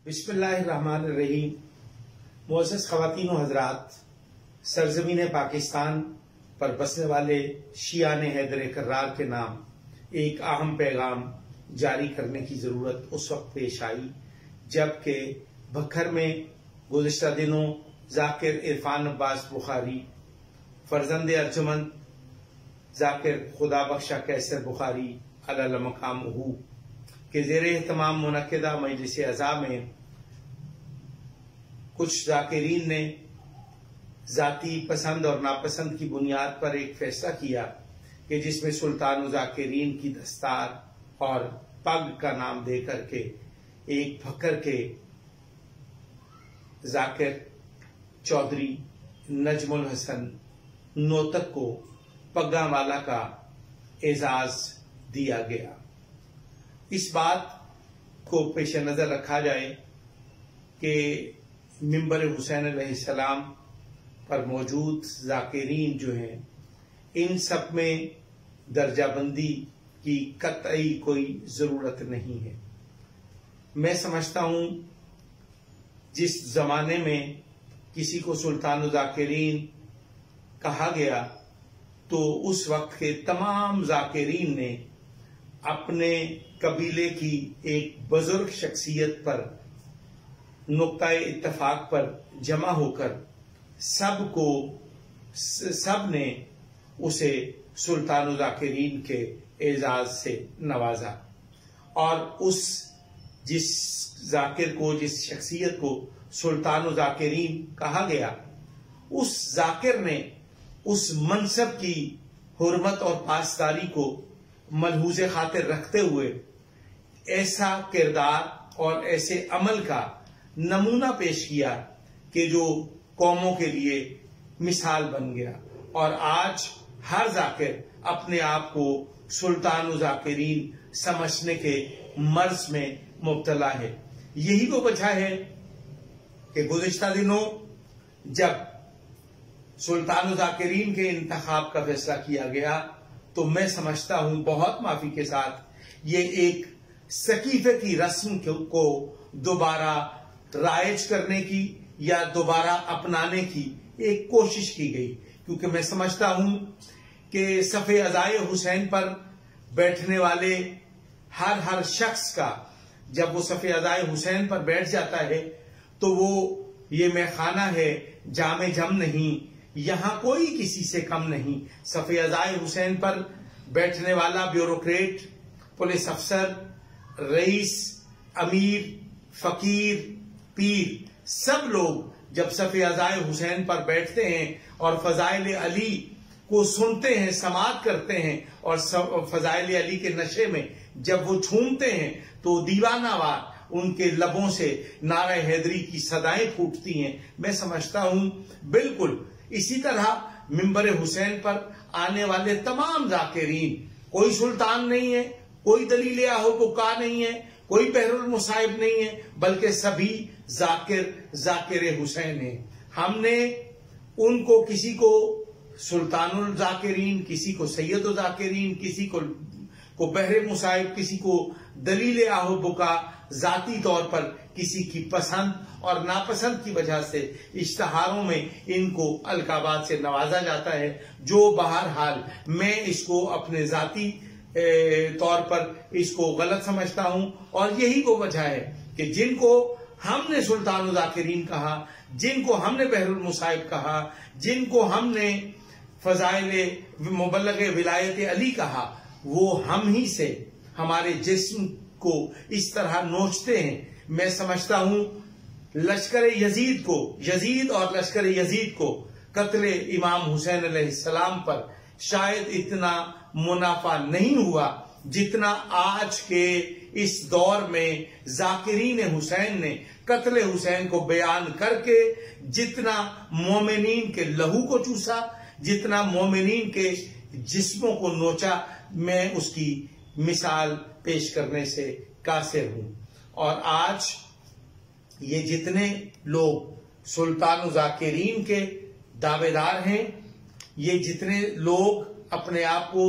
بسم اللہ الرحمن الرحیم۔ معزز خواتین و حضرات، سرزمین پاکستان پر بسنے والے شیعان حیدر کرار کے نام ایک اہم پیغام جاری کرنے کی ضرورت اس وقت پیش آئی جبکہ بکھر میں گزشتہ دنوں ذاکر عرفان عباس بخاری، فرزند ارجمند ذاکر خدا بخشا کیسر بخاری علی مقامہ کے زیر اہتمام منعقدہ مجلس اعزاء میں کچھ ذاکرین نے ذاتی پسند اور ناپسند کی بنیاد پر ایک فیصلہ کیا کہ جس میں سلطان الذاکرین کی دستار اور پگ کا نام دے کر کے ایک بھکر کے ذاکر چودھری نجم الحسن نوتک کو پگاں والا کا اعزاز دیا گیا۔ اس بات کو پیش نظر رکھا جائے کہ منبر حسین علیہ السلام پر موجود ذاکرین جو ہیں ان سب میں درجہ بندی کی قطعی کوئی ضرورت نہیں ہے۔ میں سمجھتا ہوں جس زمانے میں کسی کو سلطان الذاکرین کہا گیا تو اس وقت کے تمام ذاکرین نے اپنے قبیلے کی ایک بزرگ شخصیت پر نقطہ اتفاق پر جمع ہو کر سب نے اسے سلطان الذاکرین کے اعزاز سے نوازا، اور جس ذاکر کو، جس شخصیت کو سلطان الذاکرین کہا گیا، اس ذاکر نے اس منصب کی حرمت اور پاسداری کو ملحوظ خاطر رکھتے ہوئے ایسا کردار اور ایسے عمل کا نمونہ پیش کیا کہ جو قوموں کے لیے مثال بن گیا، اور آج ہر ذاکر اپنے آپ کو سلطان الذاکرین سمجھنے کے مرض میں مبتلا ہے۔ یہی وہ وجہ ہے کہ گزشتہ دنوں جب سلطان الذاکرین کے انتخاب کا فیصلہ کیا گیا تو میں سمجھتا ہوں بہت معافی کے ساتھ یہ ایک سقیفے کی رسم کو دوبارہ رائج کرنے کی یا دوبارہ اپنانے کی ایک کوشش کی گئی، کیونکہ میں سمجھتا ہوں کہ صف عزائے حسین پر بیٹھنے والے ہر شخص کا جب وہ صف عزائے حسین پر بیٹھ جاتا ہے تو وہ یہ میخانہ ہے جام جم نہیں، یہاں کوئی کسی سے کم نہیں۔ صف عزائے حسین پر بیٹھنے والا بیوروکریٹ، پولیس افسر، رئیس، امیر، فقیر، پیر، سب لوگ جب صف عزائے حسین پر بیٹھتے ہیں اور فضائل علی کو سنتے ہیں، سماعت کرتے ہیں، اور فضائل علی کے نشے میں جب وہ جھومتے ہیں تو دیوانہ وار ان کے لبوں سے نعرہ حیدری کی صدائیں پھوٹتی ہیں۔ میں سمجھتا ہوں بالکل اسی طرح منبر حسین پر آنے والے تمام ذاکرین، کوئی سلطان نہیں ہے، کوئی دلیل آہو بکا نہیں ہے، کوئی بحر المصائب نہیں ہے، بلکہ سبھی ذاکر حسین ہیں۔ ہم نے ان کو، کسی کو سلطان الذاکرین، کسی کو سید الذاکرین، کسی کو بحر مصائب، کسی کو دلیل آہو بکا، ذاتی طور پر کسی کی پسند اور ناپسند کی وجہ سے اشتہاروں میں ان کو القابات سے نوازا جاتا ہے، جو بہرحال میں اس کو اپنے ذاتی طور پر اس کو غلط سمجھتا ہوں، اور یہی وہ وجہ ہے کہ جن کو ہم نے سلطان الذاکرین کہا، جن کو ہم نے بحر المصائب کہا، جن کو ہم نے فضائل مبلغ ولایت علی کہا، وہ ہم ہی سے ہمارے جسم کو اس طرح نوچتے ہیں۔ میں سمجھتا ہوں لشکر یزید اور لشکر یزید کو قتل امام حسین علیہ السلام پر شاید اتنا منافع نہیں ہوا جتنا آج کے اس دور میں ذاکرین حسین نے قتل حسین کو بیان کر کے جتنا مومنین کے لہو کو چوسا، جتنا مومنین کے جسموں کو نوچا، میں اس کی مثال پیش کرنے سے قاصر ہوں۔ اور آج یہ جتنے لوگ سلطان الذاکرین کے دعوے دار ہیں، یہ جتنے لوگ اپنے آپ کو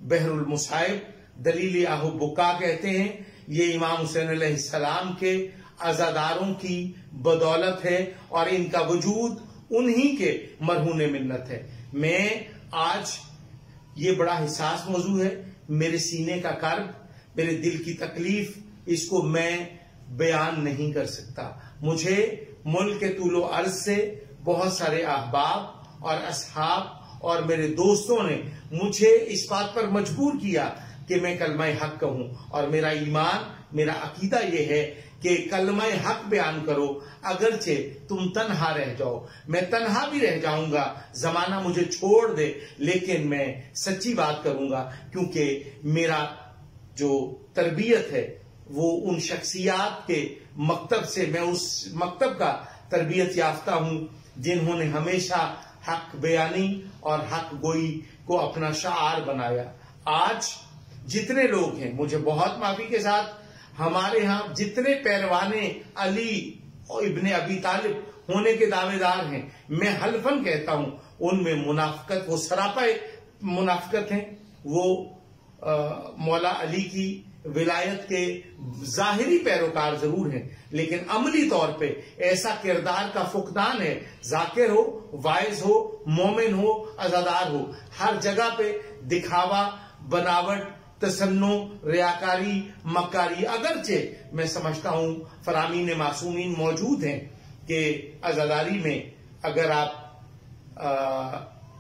بحر المصائب، دلیل آہو بکا کہتے ہیں، یہ امام حسین علیہ السلام کے عزاداروں کی بدولت ہے اور ان کا وجود انہی کے مرہون منت ہے۔ میں آج یہ بڑا حساس موضوع ہے، میرے سینے کا کرب، میرے دل کی تکلیف، اس کو میں بیان نہیں کر سکتا۔ مجھے ملک کے طول و عرض سے بہت سارے احباب اور اصحاب اور میرے دوستوں نے مجھے اس بات پر مجبور کیا کہ میں کلمہ حق کہوں، اور میرا ایمان، میرا عقیدہ یہ ہے کہ کلمہ حق بیان کرو، اگرچہ تم تنہا رہ جاؤ، میں تنہا بھی رہ جاؤں گا، زمانہ مجھے چھوڑ دے، لیکن میں سچی بات کروں گا، کیونکہ میرا جو تربیت ہے وہ ان شخصیات کے مکتب سے، میں اس مکتب کا تربیت یافتہ ہوں جنہوں نے ہمیشہ حق بیانی اور حق گوئی کو اپنا شعار بنایا۔ آج جتنے لوگ ہیں، مجھے بہت معافی کے ساتھ، ہمارے ہاں جتنے پیروان علی ابن ابی طالب ہونے کے دعوے دار ہیں، میں حلفاً کہتا ہوں ان میں منافقت، وہ سراپا منافقت ہیں۔ وہ مولا علی کی ولایت کے ظاہری پیروکار ضرور ہیں، لیکن عملی طور پہ ایسا کردار کا فقدان ہے، ذاکر ہو، وائز ہو، مومن ہو، عزادار ہو، ہر جگہ پہ دکھاوا، بناوٹ، تصنع، ریاکاری، مکاری۔ اگرچہ میں سمجھتا ہوں فرامین معصومین موجود ہیں کہ عزاداری میں اگر آپ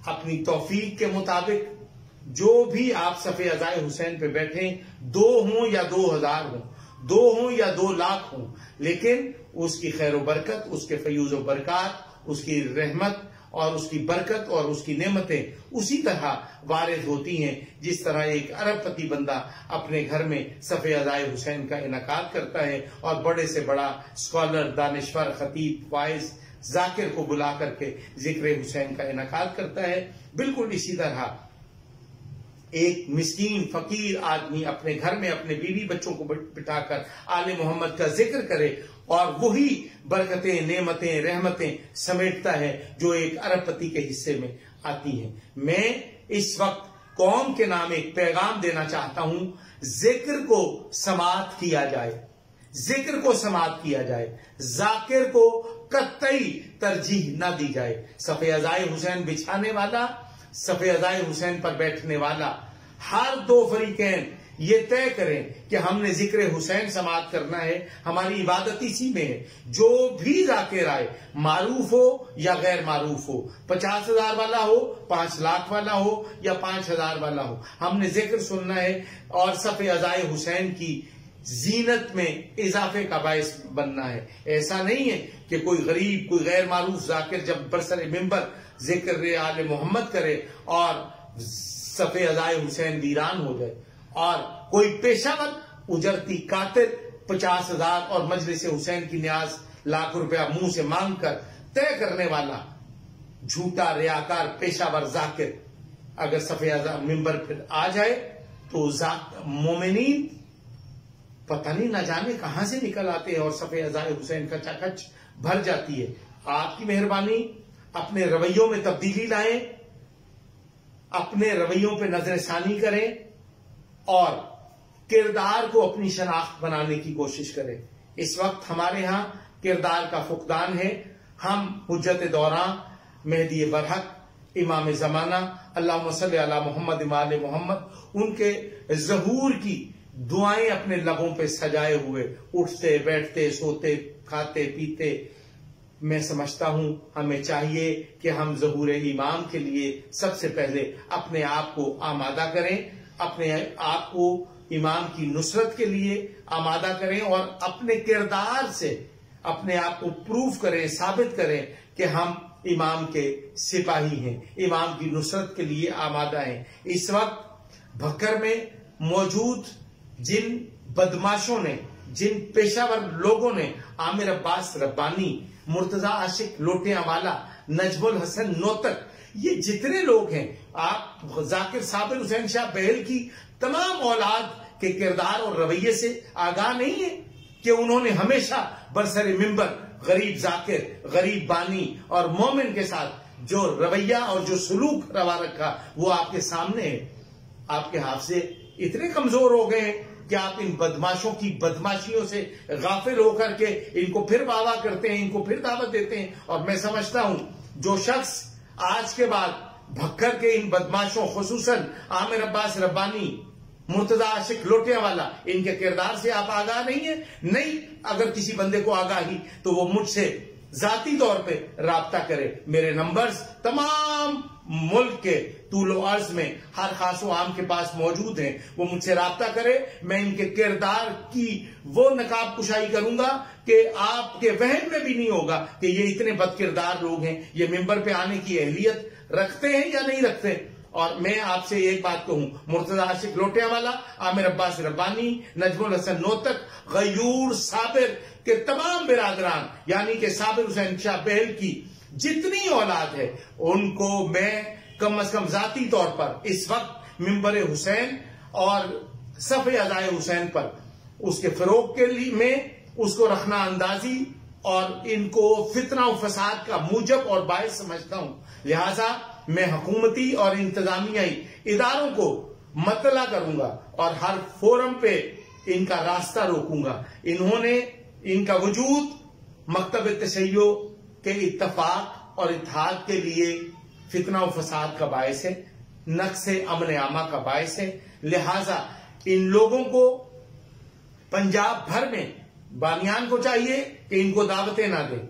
اپنی توفیق کے مطابق جو بھی آپ صف عزائے حسین پہ بیٹھیں، 2 ہوں یا 2000 ہوں، 2 ہوں یا 2 لاکھ ہوں، لیکن اس کی خیر و برکت، اس کے فیوز و برکات، اس کی رحمت اور اس کی برکت اور اس کی نعمتیں اسی طرح وارد ہوتی ہیں جس طرح ایک ارب پتی بندہ اپنے گھر میں صف عزائے حسین کا انعقاد کرتا ہے اور بڑے سے بڑا اسکالر، دانشور، خطیب، وائز، ذاکر کو بلا کر کے ذکر حسین کا انعقاد کرتا ہے۔ بالکل اسی طرح ایک مسکین فقیر آدمی اپنے گھر میں اپنے بیوی بچوں کو بٹھا کر آل محمد کا ذکر کرے اور وہی برکتیں، نعمتیں، رحمتیں سمیٹتا ہے جو ایک ارب پتی کے حصے میں آتی ہیں۔ میں اس وقت قوم کے نام ایک پیغام دینا چاہتا ہوں، ذکر کو سماعت کیا جائے، ذکر کو سماعت کیا جائے، ذاکر کو قطعی ترجیح نہ دی جائے۔ صف عزائے حسین بچھانے والا، صف عزائے حسین پر بیٹھنے والا، ہر 2 فریقین یہ طے کریں کہ ہم نے ذکر حسین سماعت کرنا ہے، ہماری عبادت اسی میں ہے۔ جو بھی ذاکر آئے، معروف ہو یا غیر معروف ہو، 50,000 والا ہو، 5 لاکھ والا ہو یا 5,000 والا ہو، ہم نے ذکر سننا ہے اور صف عزائے حسین کی زینت میں اضافے کا باعث بننا ہے۔ ایسا نہیں ہے کہ کوئی غریب، کوئی غیر معروف ذاکر جب برسر ممبر ذکر آل محمد کرے اور صف عزائے حسین ویران ہو جائے، اور کوئی پیشہ ور اجرتی قاتل 50,000 اور مجلس حسین کی نیاز لاکھ روپیہ منہ سے مانگ کر طے کرنے والا جھوٹا ریاکار پیشہ ور ذاکر اگر صف عزائے ممبر پھر آ جائے تو مومنین پتہ نہیں نہ جانے کہاں سے نکل آتے ہیں اور صف عزائے حسین کا چکچ بھر جاتی ہے۔ آپ کی مہربانی، اپنے رویوں میں تبدیلی لائیں، اپنے رویوں پہ نظر ثانی کریں اور کردار کو اپنی شناخت بنانے کی کوشش کریں۔ اس وقت ہمارے ہاں کردار کا فقدان ہے۔ ہم حجت دوراں، مہدی برحق، امام زمانہ، اللہم صلی علی محمد وآل محمد، ان کے ظہور کی دعائیں اپنے لبوں پہ سجائے ہوئے اٹھتے، بیٹھتے، سوتے، کھاتے، پیتے۔ میں سمجھتا ہوں ہمیں چاہیے کہ ہم ظہور امام کے لیے سب سے پہلے اپنے آپ کو آمادہ کریں، اپنے آپ کو امام کی نصرت کے لیے آمادہ کریں اور اپنے کردار سے اپنے آپ کو پروف کریں، ثابت کریں کہ ہم امام کے سپاہی ہیں، امام کی نصرت کے لیے آمادہ ہیں۔ اس وقت بھکر میں موجود جن بدماشوں نے، جن پیشہ ور لوگوں نے، عامر عباس ربانی، مرتضی عاشق لوٹیاں والا، نجم الحسن نوتک، یہ جتنے لوگ ہیں، آپ ذاکر صابر حسین شاہ بہل کی تمام اولاد کے کردار اور رویے سے آگاہ نہیں ہے کہ انہوں نے ہمیشہ برسر ممبر غریب ذاکر، غریب بانی اور مومن کے ساتھ جو رویہ اور جو سلوک روا رکھا وہ آپ کے سامنے ہے۔ آپ کے حافظے اتنے کمزور ہو گئے ہیں کیا آپ ان بدماشوں کی بدماشیوں سے غافل ہو کر کے ان کو پھر واہ واہ کرتے ہیں، ان کو پھر دعوت دیتے ہیں؟ اور میں سمجھتا ہوں جو شخص آج کے بعد بھکر کے ان بدماشوں، خصوصاً عامر عباس ربانی، مرتضی عاشق لوٹیا والا، ان کے کردار سے آپ آگاہ نہیں ہیں، نہیں اگر کسی بندے کو آگاہی تو وہ مجھ سے ذاتی طور پہ رابطہ کرے. میرے نمبرز تمام ملک کے طول و عرض میں ہر خاص و عام کے پاس موجود ہیں، وہ مجھ سے رابطہ کرے. میں ان کے کردار کی وہ نقاب کشائی کروں گا کہ آپ کے وہم میں بھی نہیں ہوگا کہ یہ اتنے بد کردار لوگ ہیں، یہ ممبر پہ آنے کی اہلیت رکھتے ہیں یا نہیں رکھتے. اور میں آپ سے ایک بات کہوں، مرتضی عاشق لوٹیا والا، عامر عباس ربانی، نجم الحسن نوتک، غیور صابر کے تمام برادران، یعنی کہ صابر حسین شاہ بہل کی جتنی اولاد ہے، ان کو میں کم از کم ذاتی طور پر اس وقت ممبر حسین اور صف عزائے حسین پر اس کے فروغ کے لیے میں اس کو رخنا اندازی اور ان کو فتنہ و فساد کا موجب اور باعث سمجھتا ہوں. لہذا میں حکومتی اور انتظامیائی اداروں کو مطلع کروں گا اور ہر فورم پہ ان کا راستہ روکوں گا. انہوں نے ان کا وجود مکتب تشیع کے اتفاق اور اتحاد کے لیے فتنہ و فساد کا باعث ہے، نقص امن عامہ کا باعث ہے. لہذا ان لوگوں کو پنجاب بھر میں بانیان کو چاہیے کہ ان کو دعوتیں نہ دیں،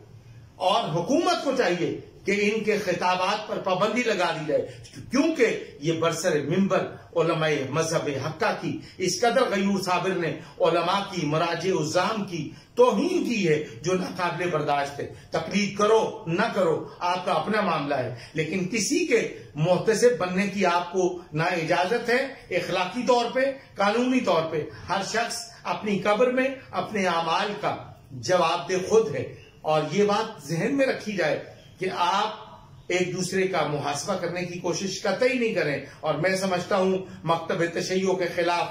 اور حکومت کو چاہیے کہ ان کے خطابات پر پابندی لگا دی جائے، کیونکہ یہ برسر ممبر علماء مذہب حقہ کی اس قدر غیور صابر نے علماء کی، مراجع عظام کی توہین کی ہے جو ناقابل برداشت ہے. تقلید کرو نہ کرو آپ کا اپنا معاملہ ہے، لیکن کسی کے محتسب بننے کی آپ کو نہ اجازت ہے. اخلاقی طور پہ، قانونی طور پہ ہر شخص اپنی قبر میں اپنے اعمال کا جواب دہ خود ہے. اور یہ بات ذہن میں رکھی جائے کہ آپ ایک دوسرے کا محاسبہ کرنے کی کوشش قطعی نہیں کریں. اور میں سمجھتا ہوں مکتب تشیع کے خلاف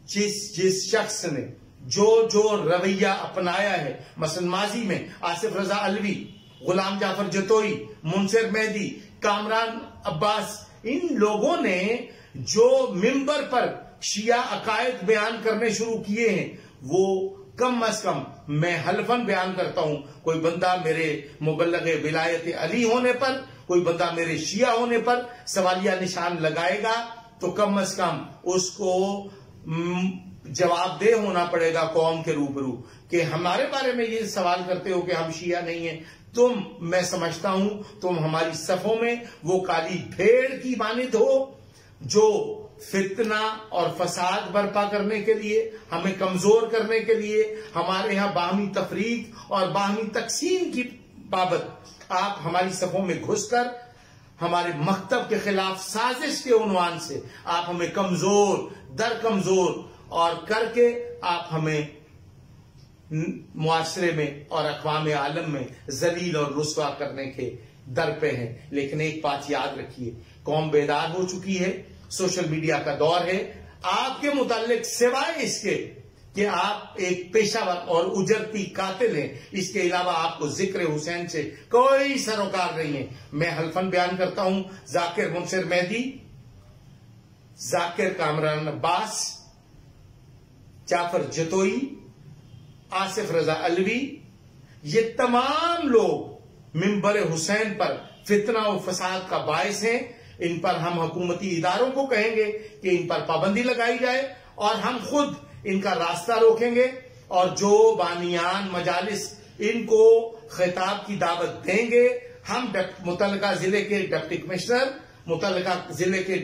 جس شخص نے جو رویہ اپنایا ہے، مثلا ماضی میں آصف رضا علوی، غلام جعفر جتوئی، منصر مہدی، کامران عباس، ان لوگوں نے جو ممبر پر شیعہ عقائد بیان کرنے شروع کیے ہیں، وہ کم از کم میں حلفاً بیان کرتا ہوں، کوئی بندہ میرے مبلغ ولایت علی ہونے پر، کوئی بندہ میرے شیعہ ہونے پر سوالیہ نشان لگائے گا تو کم از کم اس کو جواب دہ ہونا پڑے گا قوم کے روبرو کہ ہمارے بارے میں یہ سوال کرتے ہو کہ ہم شیعہ نہیں ہیں. میں سمجھتا ہوں تم ہماری صفوں میں وہ کالی بھیڑ کی مانند ہو جو فتنہ اور فساد برپا کرنے کے لیے، ہمیں کمزور کرنے کے لیے، ہمارے ہاں باہمی تفریق اور باہمی تقسیم کی بابت آپ ہماری صفوں میں گھس کر ہمارے مکتب کے خلاف سازش کے عنوان سے آپ ہمیں کمزور در کمزور اور کر کے آپ ہمیں معاشرے میں اور اقوام عالم میں ذلیل اور رسوا کرنے کے در پہ ہیں. لیکن ایک بات یاد رکھیے، قوم بیدار ہو چکی ہے، سوشل میڈیا کا دور ہے. آپ کے متعلق سوائے اس کے کہ آپ ایک پیشہ ور اور اجرتی قاتل ہیں، اس کے علاوہ آپ کو ذکر حسین سے کوئی سروکار نہیں ہے. میں حلفاً بیان کرتا ہوں، ذاکر منصر مہدی، ذاکر کامران عباس، جعفر جتوئی، آصف رضا علوی، یہ تمام لوگ ممبر حسین پر فتنہ و فساد کا باعث ہیں. ان پر ہم حکومتی اداروں کو کہیں گے کہ ان پر پابندی لگائی جائے، اور ہم خود ان کا راستہ روکیں گے. اور جو بانیان مجالس ان کو خطاب کی دعوت دیں گے، ہم متعلقہ ضلع کے ڈپٹی کمشنر، متعلقہ ضلع کے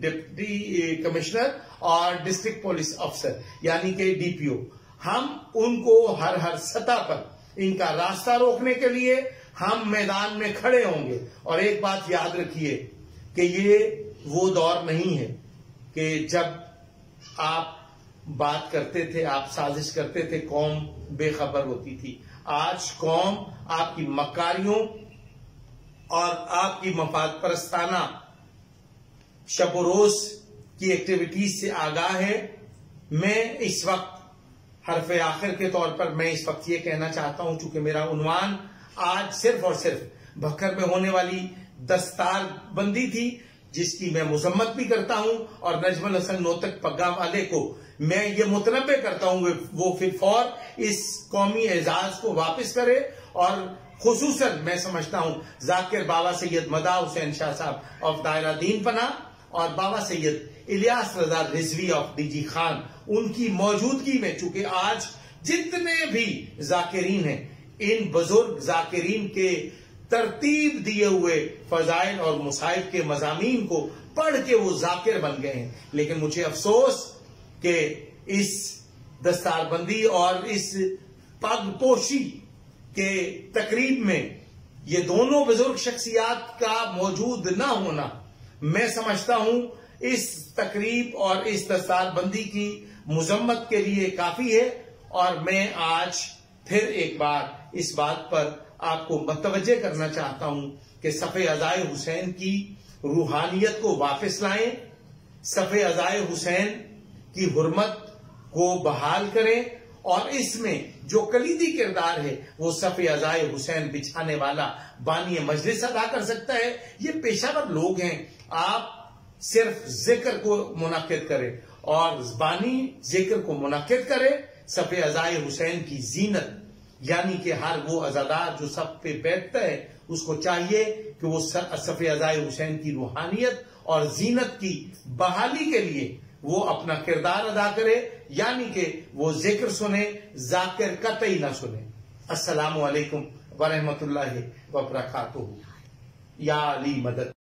ڈپٹی کمشنر اور ڈسٹرکٹ پولیس افسر یعنی کہ DPO، ہم ان کو ہر سطح پر ان کا راستہ روکنے کے لیے ہم میدان میں کھڑے ہوں گے. اور ایک بات یاد رکھیے کہ یہ وہ دور نہیں ہے کہ جب آپ بات کرتے تھے، آپ سازش کرتے تھے، قوم بے خبر ہوتی تھی. آج قوم آپ کی مکاریوں اور آپ کی مفاد پرستانہ شب و روز کی ایکٹیویٹیز سے آگاہ ہے. میں اس وقت حرف آخر کے طور پر میں اس وقت یہ کہنا چاہتا ہوں، چونکہ میرا عنوان آج صرف اور صرف بھکر میں ہونے والی دستار بندی تھی، جس کی میں مذمت بھی کرتا ہوں، اور نجم الحسن نوتک پگام والے کو میں یہ متنبع کرتا ہوں وہ فی الفور اس قومی اعزاز کو واپس کرے، اور خصوصاً میں سمجھتا ہوں ذاکر بابا سید مداح حسین شاہ صاحب آف دائرہ دین پناہ اور بابا Syed Ilyas Raza Rizvi of D G Khan, ان کی موجودگی میں، چونکہ آج جتنے بھی ذاکرین ہیں، ان بزرگ ذاکرین کے ترتیب دیے ہوئے فضائل اور مصائب کے مضامین کو پڑھ کے وہ ذاکر بن گئے ہیں، لیکن مجھے افسوس کہ اس دستار بندی اور اس پگ پوشی کے تقریب میں یہ دونوں بزرگ شخصیات کا موجود نہ ہونا، میں سمجھتا ہوں اس تقریب اور اس دستار بندی کی مذمت کے لیے کافی ہے، اور میں آج پھر ایک بار اس بات پر آپ کو متوجہ کرنا چاہتا ہوں کہ صف عزائے حسین کی روحانیت کو واپس لائیں، صف عزائے حسین کی حرمت کو بحال کریں، اور اس میں جو کلیدی کردار ہے وہ صف عزائے حسین بچھانے والا بانی مجلس ادا کر سکتا ہے۔ یہ پیشہ ور لوگ ہیں، آپ صرف ذکر کو منعقد کریں اور بانی ذکر کو منعقد کرے۔ صف عزائے حسین کی زینت، یعنی کہ ہر وہ عزادار جو صف پہ بیٹھتا ہے اس کو چاہیے کہ وہ صف عزائے حسین کی روحانیت اور زینت کی بحالی کے لیے وہ اپنا کردار ادا کرے، یعنی کہ وہ ذکر سنے، ذاکر قطعی نہ سنے۔ السلام علیکم ورحمۃ اللہ وبرکاتہ۔ یا علی مدد۔